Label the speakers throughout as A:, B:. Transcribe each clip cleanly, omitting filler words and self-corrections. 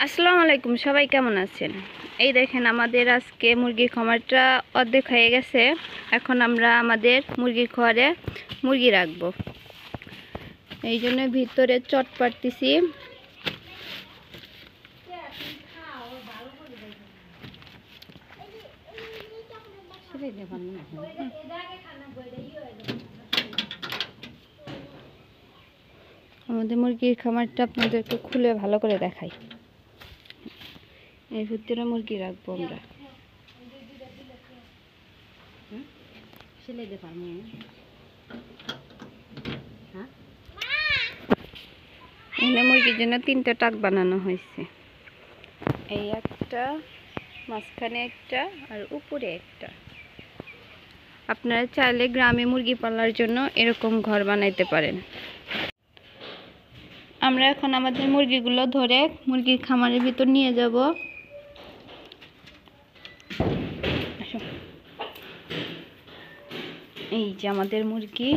A: আসসালামু আলাইকুম, সবাই কেমন আছেন? এই দেখেন আমাদের আজকে মুরগির খামারটা অর্ধেক হয়ে গেছে। এখন আমরা আমাদের মুরগির ঘরে মুরগি রাখবো, এই জন্য ভিতরে চট পাড়তেছি। আমাদের মুরগির খামারটা আপনাদেরকে খুলে ভালো করে দেখাই। এর ভিতরে মুরগি রাখবো আমরা। এখানে মুরগির জন্য 3টা টাক বানানো হয়েছে, এই একটা, মাঝখানে একটা আর উপরে একটা। আপনারা চাইলে গ্রামে মুরগি পালার জন্য এরকম ঘর বানাইতে পারেন। আমরা এখন আমাদের মুরগিগুলো ধরে মুরগির খামারের ভিতর নিয়ে যাব। এই যে আমাদের মুরগি,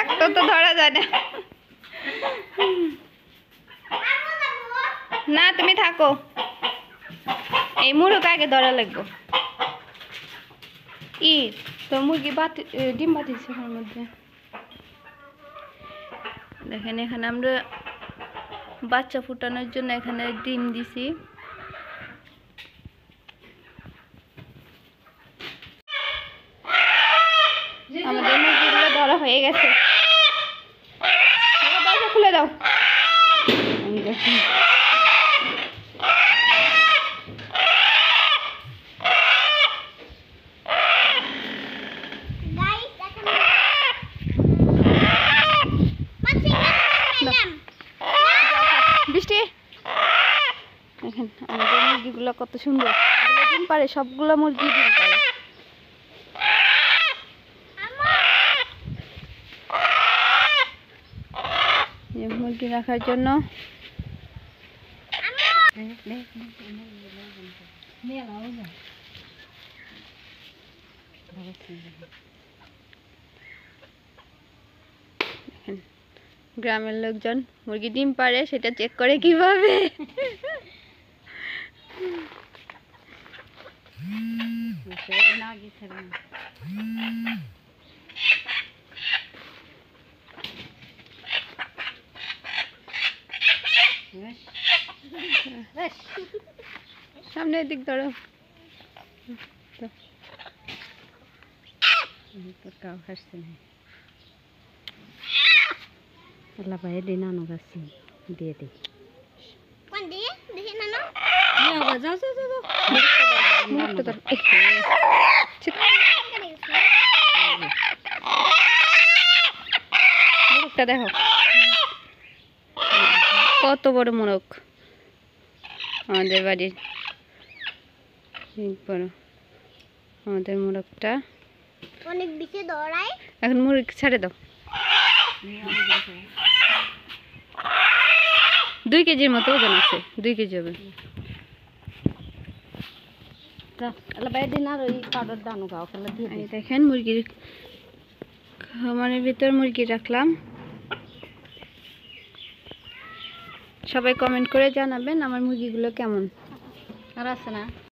A: একটা তো ধরা যায় না। না তুমি থাকো, এই মুরগ আগে ধরা লাগবে। তো মুরগি ডিম বাতিছে ওর মধ্যে। দেখেন এখানে আমরা বাচ্চা ফুটানোর জন্য এখানে ডিম দিছি। আমাদের মুরগিগুলো ধরা হয়ে গেছে, দরজা খুলে দাও। বৃষ্টি দেখেন আমাদের মুরগিগুলো কত সুন্দর, ডিম পারে, সবগুলো মুরগি ডিম পারে। মুরগি রাখার জন্য গ্রামের লোকজন মুরগি ডিম পারে সেটা চেক করে কিভাবে। সামনের দিক ধরো, দিয়ে দিই। দেখো কত বড় মোরগ আমাদের বাড়ির, বড় আমাদের মোরগটা অনেক বেশি দৌড়ায়। এখন মুরগ ছেড়ে দাও। 2 কেজির মতো ওজন আছে, 2 কেজি হবে। দেখেন মুরগির খামারের ভিতর মুরগি রাখলাম। সবাই কমেন্ট করে জানাবেন আমার মুরগিগুলো কেমন আর আছে না।